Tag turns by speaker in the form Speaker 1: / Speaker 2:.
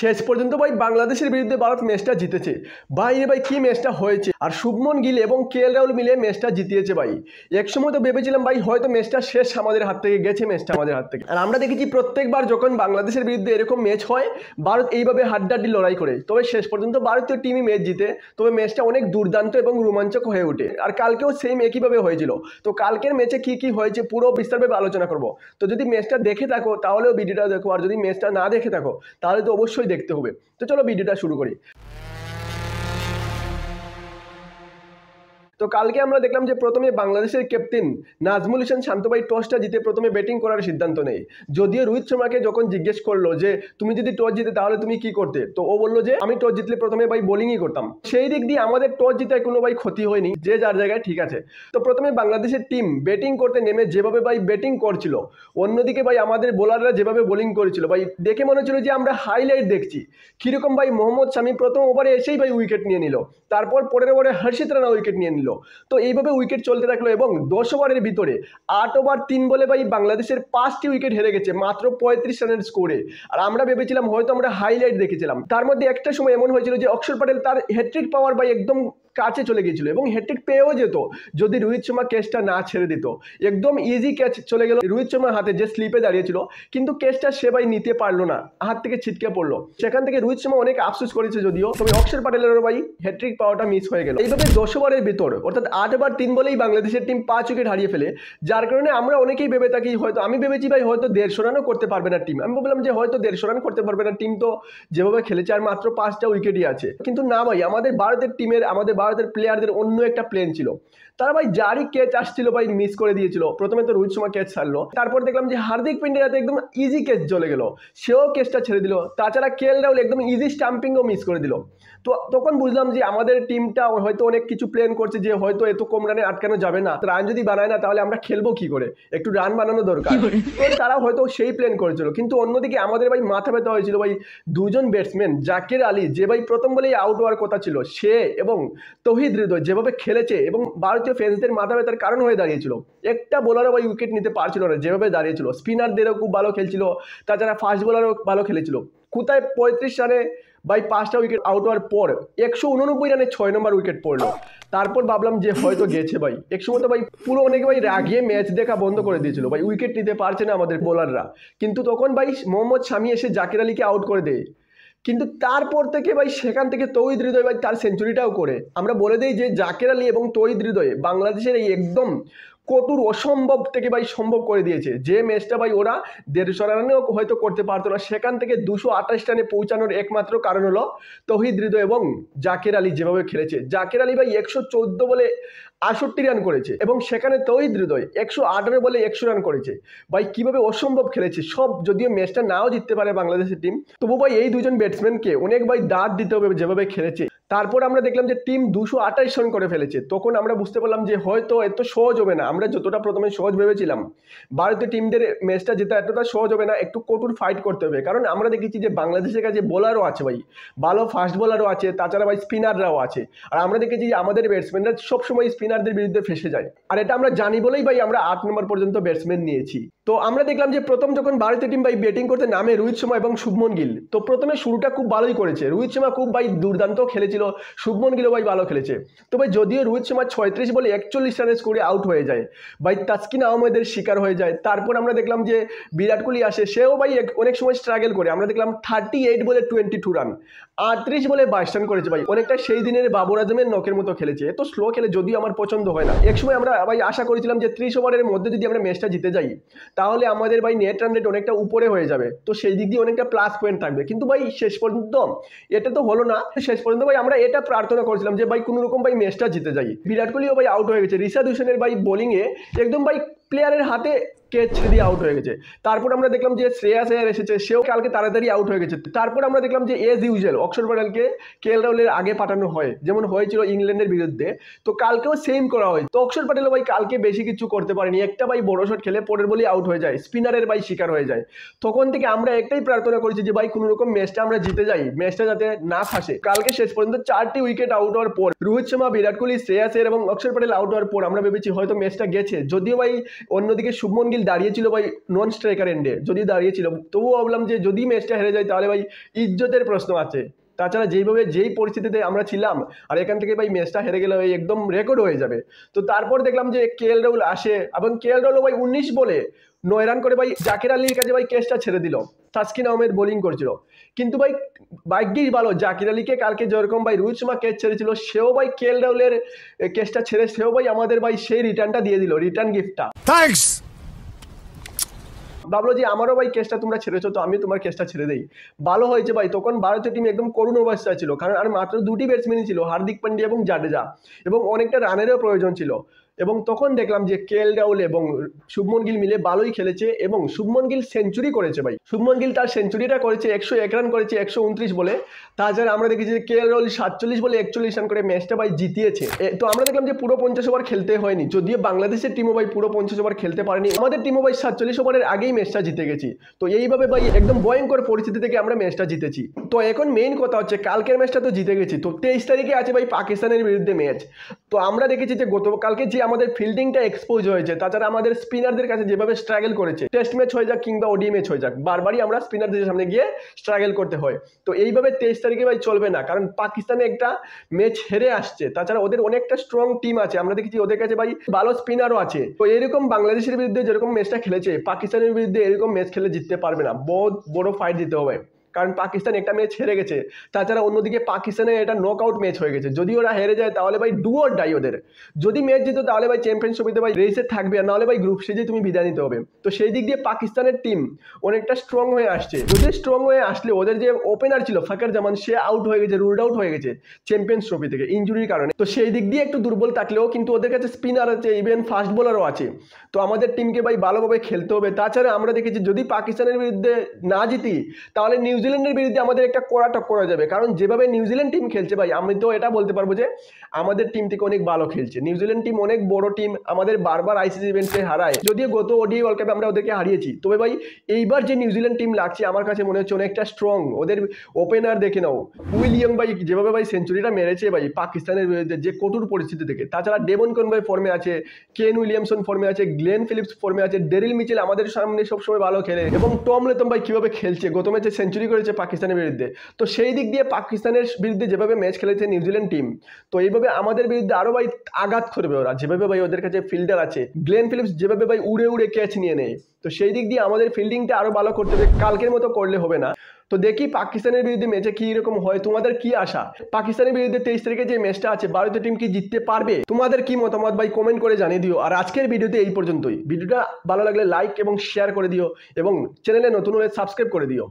Speaker 1: শেষ পর্যন্ত ভাই বাংলাদেশের বিরুদ্ধে ভারত ম্যাচটা জিতেছে। বাইরে ভাই কি ম্যাচটা হয়েছে, আর শুভমন গিল এবং কেএল রাহুল মিলে ম্যাচটা জিতিয়েছে ভাই। একসময় তো ভেবেছিলাম ভাই হয়তো ম্যাচটা শেষ, আমাদের হাত থেকে গেছে ম্যাচটা আমাদের হাত থেকে। আর আমরা দেখেছি প্রত্যেকবার যখন বাংলাদেশের বিরুদ্ধে এরকম ম্যাচ হয় ভারত এইভাবে হাড্ডাহাড্ডি লড়াই করে, তবে শেষ পর্যন্ত ভারতীয় টিমই ম্যাচ জিতে। তবে ম্যাচটা অনেক দুর্দান্ত এবং রোমাঞ্চক হয়ে ওঠে। আর কালকেও সেম একইভাবে হয়েছিল। তো কালকের ম্যাচে কি কি হয়েছে পুরো বিস্তারভাবে আলোচনা করব। তো যদি ম্যাচটা দেখে থাকো তাহলেও ভিডিওটা দেখো, আর যদি ম্যাচটা না দেখে থাকো তাহলে তো অবশ্যই দেখতে হবে। তো চলো ভিডিওটা শুরু করি। তো কালকে আমরা দেখলাম যে প্রথমে বাংলাদেশের ক্যাপ্টেন নাজমুল হোসেন শান্ত ভাই টসটা জিতে প্রথমে ব্যাটিং করার সিদ্ধান্ত নেয়। যদিও রোহিত শর্মাকে যখন জিজ্ঞেস করলো যে তুমি যদি টস জিতে তাহলে তুমি কি করতে, তো ও বললো যে আমি টস জিতলে প্রথমে ভাই বোলিংই করতাম। সেই দিক দিয়ে আমাদের টস জিতায় কোনো ভাই ক্ষতি হয়নি, যে যার জায়গায় ঠিক আছে। তো প্রথমে বাংলাদেশের টিম ব্যাটিং করতে নেমে যেভাবে ভাই ব্যাটিং করছিল, অন্যদিকে ভাই আমাদের বোলাররা যেভাবে বোলিং করেছিল ভাই দেখে মনে হচ্ছিল যে আমরা হাইলাইট দেখছি। কিরকম ভাই মোহাম্মদ শামি প্রথম ওভারে এসেই ভাই উইকেট নিয়ে নিল, তারপর পরের ওভারে হর্ষিত রানা উইকেট নিয়ে নিল। তো এইভাবে উইকেট চলতে থাকলো এবং 10 ওভারের ভিতরে 8 ওভার 3 বলে ভাই বাংলাদেশের 5টি উইকেট হেরে গেছে মাত্র 35 রানের স্কোরে। আর আমরা ভেবেছিলাম হয়তো আমরা হাইলাইট দেখেছিলাম। তার মধ্যে একটা সময় এমন হয়েছিল যে অক্ষর প্যাটেল তার হ্যাট্রিক পাওয়ার ভাই একদম কাছে চলে গিয়েছিল এবং হ্যাট্রিক পেয়েও যেত যদি রোহিত শর্মা ক্যাচটা না ছেড়ে দিত। একদম ইজি ক্যাচ চলে গেল রোহিত শর্মার হাতে, যে স্লিপে দাঁড়িয়েছিল, কিন্তু ক্যাচটা সে ভাই নিতে পারলো না, হাত থেকে ছিটকে পড়লো। সেখান থেকে রোহিত শর্মা অনেক আফসোস করেছে যদিও, তবে অক্ষর প্যাটেলেরও ভাই হ্যাট্রিক পাওয়াটা মিস হয়ে গেল। এইভাবে 10 ওভারের ভিতর অর্থাৎ 8 ওভার 3 বলেই বাংলাদেশের টিম 5 উইকেট হারিয়ে ফেলে, যার কারণে আমরা অনেকেই ভেবে থাকি হয়তো, আমি ভেবেছি ভাই হয়তো 150 রানও করতে পারবে না টিম। আমি বললাম যে হয়তো 150 রান করতে পারবে না টিম, তো যেভাবে খেলেছে আর মাত্র 5টা উইকেটই আছে। কিন্তু না ভাই, আমাদের ভারতের টিমের, আমাদের ভারতের প্লেয়ারদের অন্য একটা প্ল্যান ছিল। তারা ভাই যারই ক্যাচ আসছিল ভাই মিস করে দিয়েছিল। প্রথমে তো রোহিত শর্মা ক্যাচ ছাড়লো, তারপর দেখলাম যে হার্দিক পান্ডিয়াতে একদম ইজি ক্যাচ চলে গেল, সেও ক্যাচটা ছেড়ে দিল। তাছাড়া কেএল রাহুল একদম ইজি স্টাম্পিংও মিস করে দিল। তো তখন বুঝলাম যে আমাদের টিমটা হয়তো অনেক কিছু প্ল্যান করছে, যে হয়তো এত কম রানে আটকানো যাবে না, রান যদি বানায় না তাহলে আমরা খেলবো কি করে, একটু রান বানানো দরকার। তারা হয়তো সেই প্ল্যান করেছিল। কিন্তু অন্যদিকে আমাদের ভাই মাথা ব্যথা হয়েছিল ভাই দুজন ব্যাটসম্যান, জাকির আলী যে ভাই প্রথম বলেই আউট হওয়ার কথা ছিল সে, এবং তৌহিদ হৃদয় যেভাবে খেলেছে এবং ভারতীয় ফ্যান্সদের মাথা ব্যথার কারণ হয়ে দাঁড়িয়েছিল। একটা বোলারও ভাই উইকেট নিতে পারছিল না যেভাবে দাঁড়িয়েছিল। স্পিনারদেরও খুব ভালো খেলছিল, তাছাড়া ফাস্ট বোলারও ভালো খেলেছিল। কোথায় 35 রানে ভাই 5টা উইকেট আউট হওয়ার পর 189 রানে 6 নম্বর উইকেট পড়লো। তারপর ভাবলাম যে হয়তো গেছে ভাই। একসময় তো ভাই পুরো অনেকে ভাই রাগিয়ে ম্যাচ দেখা বন্ধ করে দিয়েছিল, ভাই উইকেট নিতে পারছে না আমাদের বোলাররা। কিন্তু তখন ভাই মোহাম্মদ শামি এসে জাকির আলীকে আউট করে দেয়। কিন্তু তারপর থেকে ভাই সেখান থেকে তৌহিদ হৃদয় ভাই তার সেঞ্চুরিটাও করে। আমরা বলে দিই যে জাকির আলী এবং তৌহিদ হৃদয় বাংলাদেশের এই একদম কঠোর অসম্ভব থেকে ভাই সম্ভব করে দিয়েছে। যে ম্যাচটা ভাই ওরা 150 রানেও হয়তো করতে পারতো না, সেখান থেকে 228 রানে পৌঁছানোর একমাত্র কারণ হলো তৌহিদ হৃদয় এবং জাকির আলী যেভাবে খেলেছে। জাকির আলী ভাই 114 বলে 68 রান করেছে এবং সেখানে তৌহিদ হৃদয় 118 বলে 100 রান করেছে। ভাই কিভাবে অসম্ভব খেলেছে সব। যদিও ম্যাচটা নাও জিততে পারে বাংলাদেশের টিম, তবু ভাই এই দুজন ব্যাটসম্যানকে অনেক ভাই দাঁত দিতে হবে যেভাবে খেলেছে। তারপর আমরা দেখলাম যে টিম 228 রান করে ফেলেছে। তখন আমরা বুঝতে পারলাম যে হয়তো এত সহজ হবে না। আমরা যতটা প্রথমে সহজ ভেবেছিলাম ভারতীয় টিমদের ম্যাচটা জেতা এতটা সহজ হবে না, একটু কঠোর ফাইট করতে হবে। কারণ আমরা দেখেছি যে বাংলাদেশের কাছে বোলারও আছে ভাই, ভালো ফাস্ট বোলারও আছে, তাছাড়া ভাই স্পিনাররাও আছে। আর আমরা দেখেছি যে আমাদের ব্যাটসম্যানরা সবসময় স্পিনারদের বিরুদ্ধে ফেসে যায়। আর এটা আমরা জানি বলেই ভাই আমরা 8 নম্বর পর্যন্ত ব্যাটসম্যান নিয়েছি। তো আমরা দেখলাম যে প্রথম যখন ভারতীয় টিম ভাই ব্যাটিং করতে নামে রোহিত শর্মা এবং শুভমন গিল, তো প্রথমে শুরুটা খুব ভালোই করেছে। রোহিত শর্মা খুব ভাই দুর্দান্ত খেলেছিল, শুভমন গিলও ভাই ভালো খেলেছে। তো ভাই যদিও রোহিত শর্মা 36 বলে 41 রানের স্কোরে আউট হয়ে যায়, ভাই তাসকিন আহমেদের শিকার হয়ে যায়। তারপর আমরা দেখলাম যে বিরাট কোহলি আসে, সেও ভাই অনেক সময় স্ট্রাগল করে। আমরা দেখলাম 38 বলে 22 রান, 38 বলে 22 রান করেছে ভাই। অনেকটা সেই দিনের বাবর আজমের নকের মতো খেলেছে। এত স্লো খেলে যদিও আমার পছন্দ হয় না। একসময় আমরা ভাই আশা করেছিলাম যে 30 ওভারের মধ্যে যদি আমরা ম্যাচটা জিতে যাই তাহলে আমাদের ভাই নেট রান রেট অনেকটা উপরে হয়ে যাবে, তো সেই দিক দিয়ে অনেকটা প্লাস পয়েন্ট থাকবে। কিন্তু ভাই শেষ পর্যন্ত এটা তো হলো না। শেষ পর্যন্ত ভাই আমরা এটা প্রার্থনা করেছিলাম যে ভাই কোনো রকম ভাই ম্যাচটা জিতে যাই। বিরাট কোহলিও ভাই আউট হয়ে গেছে, রিশাদ হোসেনের ভাই বোলিংয়ে একদম ভাই প্লেয়ারের হাতে ক্যাচ ছেড়ে দিয়ে আউট হয়ে গেছে। তারপর আমরা দেখলাম যে শ্রেয়াস আয়ার এসেছে, সেও কালকে তাড়াতাড়ি আউট হয়ে গেছে। তারপর আমরা দেখলাম যে এজ ইউজুয়াল অক্ষর প্যাটেলকে কেএল রাহুলের আগে পাঠানো হয়, যেমন হয়েছিল ইংল্যান্ডের বিরুদ্ধে। তো কালকেও সেম করা হয়। তো অক্ষর প্যাটেলও ভাই কালকে বেশি কিছু করতে পারেনি, একটা ভাই বড় শট খেলে পরের বলেই আউট হয়ে যায়, স্পিনারের ভাই শিকার হয়ে যায়। তখন থেকে আমরা একটাই প্রার্থনা করেছি যে ভাই কোনো রকম ম্যাচটা আমরা জিতে যাই, ম্যাচটা যাতে না ফাঁসে। কালকে শেষ পর্যন্ত 4টি উইকেট আউট হওয়ার পর রোহিত শর্মা, বিরাট কোহলি, শ্রেয়াস আয়ার এবং অক্ষর প্যাটেল আউট হওয়ার পর আমরা ভেবেছি হয়তো ম্যাচটা গেছে। যদিও ভাই অন্যদিকে শুভমন গিল গিল দাঁড়িয়েছিল ভাই নন স্ট্রাইকার এন্ডে, যদি দাঁড়িয়েছিল তবুও ভাবলাম যে যদি ম্যাচটা হেরে যায় তাহলে ভাই ইজ্জতের প্রশ্ন আছে। তাছাড়া যেই পরিস্থিতিতে আমরা ছিলাম আর এখান থেকে ভাই ম্যাচটা হেরে গেলে ভাই একদম রেকর্ড হয়ে যাবে। তো তারপর দেখলাম যে কেএল রাহুল আসে এবং কেএল রাহুল ভাই 19 বলে 9 রান করে ভাই জাকির আলীর কাছে ভাই ক্যাচটা ছেড়ে দিল। তাসকিন আহমেদ বোলিং করছিল, কিন্তু ভাই ভাগ্যিস ভালো জাকির আলীকে কালকে যেরকম ভাই রোহিত শর্মা ক্যাচ ছেড়েছিল, সেও ভাই কেএল রাহুলের ক্যাচটা ছেড়ে সেও ভাই আমাদের ভাই সেই রিটার্নটা দিয়ে দিল, রিটার্ন গিফটটা।
Speaker 2: থ্যাঙ্কস।
Speaker 1: ভাবলো যে আমারও ভাই কেসটা তোমরা ছেড়েছো তো আমি তোমার কেসটা ছেড়ে দেই। ভালো হয়েছে ভাই, তখন ভারতীয় টিম একদম করুণ অবস্থায় ছিল, কারণ আর মাত্র দুটি ব্যাটসম্যানই ছিল, হার্দিক পান্ডিয়া এবং জাডেজা, এবং অনেকটা রানেরও প্রয়োজন ছিল। এবং তখন দেখলাম যে কেএল রাহুল এবং শুভমন গিল মিলে ভালোই খেলেছে এবং শুভমন গিল সেঞ্চুরি করেছে ভাই। শুভমন গিল তার সেঞ্চুরিটা করেছে 101 রান করেছে 129 বলে। তাছাড়া আমরা দেখেছি যে কেএল রাহুল 47 বলে 41 রান করে ম্যাচটা ভাই জিতিয়েছে। তো আমরা দেখলাম যে পুরো 50 ওভার খেলতে হয়নি, যদিও বাংলাদেশের টিমও ভাই পুরো 50 ওভার খেলতে পারেনি, আমাদের টিমও ভাই 47 ওভারের আগেই ম্যাচটা জিতে গেছি। তো এইভাবে ভাই একদম ভয়ঙ্কর পরিস্থিতি থেকে আমরা ম্যাচটা জিতেছি। তো এখন মেইন কথা হচ্ছে কালকের ম্যাচটা তো জিতে গেছি, তো 23 তারিখে আছে ভাই পাকিস্তানের বিরুদ্ধে ম্যাচ। তো আমরা দেখেছি যে গতকালকে যে আমাদের ফিল্ডিংটা এক্সপোজ হয়েছে, তাছাড়া আমাদের স্পিনারদের কাছে যেভাবে স্ট্রাগল করেছে, টেস্ট ম্যাচ হয়ে যাক কিংবা ওডি ম্যাচ হয়ে যাক, বারবারই আমরা স্পিনারদের সামনে গিয়ে স্ট্রাগল করতে হয়। তো এইভাবে 23 তারিখে ভাই চলবে না, কারণ পাকিস্তানে একটা ম্যাচ হেরে আসছে, তাছাড়া ওদের অনেকটা স্ট্রং টিম আছে, আমরা দেখেছি ওদের কাছে ভাই ভালো স্পিনারও আছে। তো এরকম বাংলাদেশের বিরুদ্ধে যেরকম ম্যাচটা খেলেছে, পাকিস্তানের বিরুদ্ধে এরকম ম্যাচ খেলে জিততে পারবে না, বহুত বড় ফাইট দিতে হবে, কারণ পাকিস্তান একটা ম্যাচ হেরে গেছে। তাছাড়া অন্যদিকে পাকিস্তানের এটা নকআউট ম্যাচ হয়ে গেছে, যদি ওরা হেরে যায় তাহলে ভাই ডু অর ডাই ওদের। যদি ম্যাচ জিতো তাহলে ভাই চ্যাম্পিয়নশিপে ভাই রেসে থাকবে, আর নাহলে ভাই গ্রুপ স্টেজে তুমি বিদায় নিতে হবে। তো সেই দিক দিয়ে পাকিস্তানের টিম অনেকটা স্ট্রং হয়ে আসছে, যদি স্ট্রং হয়ে আসলে ওদের যে ওপেনার ছিল ফাকার জামান, সে আউট হয়ে গেছে, রুলড আউট হয়ে গেছে চ্যাম্পিয়ন্স ট্রফি থেকে ইনজুরির কারণে। তো সেই দিক দিয়ে একটু দুর্বল থাকলেও কিন্তু ওদের কাছে স্পিনার আছে, ইভেন ফাস্ট বোলারও আছে। তো আমাদের টিমকে ভাই ভালোভাবে খেলতে হবে। তাছাড়া আমরা দেখেছি যদি পাকিস্তানের বিরুদ্ধে না জিতি তাহলে নিউজিল্যান্ডের বিরুদ্ধে আমাদের একটা কড়া টক্কর হয়ে যাবে, কারণ যেভাবে নিউজিল্যান্ড টিম খেলছে ভাই, আমি তো এটা বলতে পারবো যে আমাদের টিম থেকে অনেক ভালো খেলছে। নিউজিল্যান্ড টিম অনেক বড় টিম, আমাদের বারবার আইসিসি ইভেন্টে হারায়, যদিও গত ওডিআই ওয়ার্ল্ড কাপে আমরা ওদেরকে হারিয়েছি। তবে ভাই এইবার যে নিউজিল্যান্ড টিম লাগছে আমার কাছে মনে হচ্ছে অনেকটা স্ট্রং। ওদের ওপেনার দেখে নাও, উইলিয়াম ভাই যেভাবে ভাই সেঞ্চুরিটা মেরেছে ভাই পাকিস্তানের বিরুদ্ধে, যে কঠোর পরিস্থিতি থেকে। তাছাড়া ডেভন কনভাই ফর্মে আছে, কেন উইলিয়ামসন ফর্মে আছে, গ্লেন ফিলিপস ফর্মে আছে, ডেরিল মিচেল আমাদের সামনে সবসময় ভালো খেলে, এবং টম লেথম ভাই কিভাবে খেলছে, গত ম্যাচে সেঞ্চুরি করেছে পাকিস্তানের বিরুদ্ধে। তো সেই দিক দিয়ে পাকিস্তানের বিরুদ্ধে যেভাবে ম্যাচ খেলেছে নিউজিল্যান্ড টিম, তো এইভাবে আমাদের বিরুদ্ধে আরো ভাই আঘাত করবে ওরা, যেভাবে ভাই ওদের কাছে ফিল্ডার আছে, গ্লেন ফিলিপস যেভাবে ভাই উড়ে উড়ে ক্যাচ নিয়ে নেয়। তো সেই দিক দিয়ে আমাদের ফিল্ডিংটা আরো ভালো করতে হবে, কালকের মতো করলে হবে না। তো দেখি পাকিস্তানের বিরুদ্ধে ম্যাচে কি রকম হয়, তোমাদের কি আশা? পাকিস্তানের বিরুদ্ধে 23 তারিখে যে ম্যাচটা আছে, ভারতীয় টিম কি জিততে পারবে? তোমাদের কি মতামত ভাই কমেন্ট করে জানিয়ে দিও। আর আজকের ভিডিওতে এই পর্যন্তই। ভিডিওটা ভালো লাগলে লাইক এবং শেয়ার করে দিও, এবং চ্যানেলে নতুন হলে সাবস্ক্রাইব করে দিও।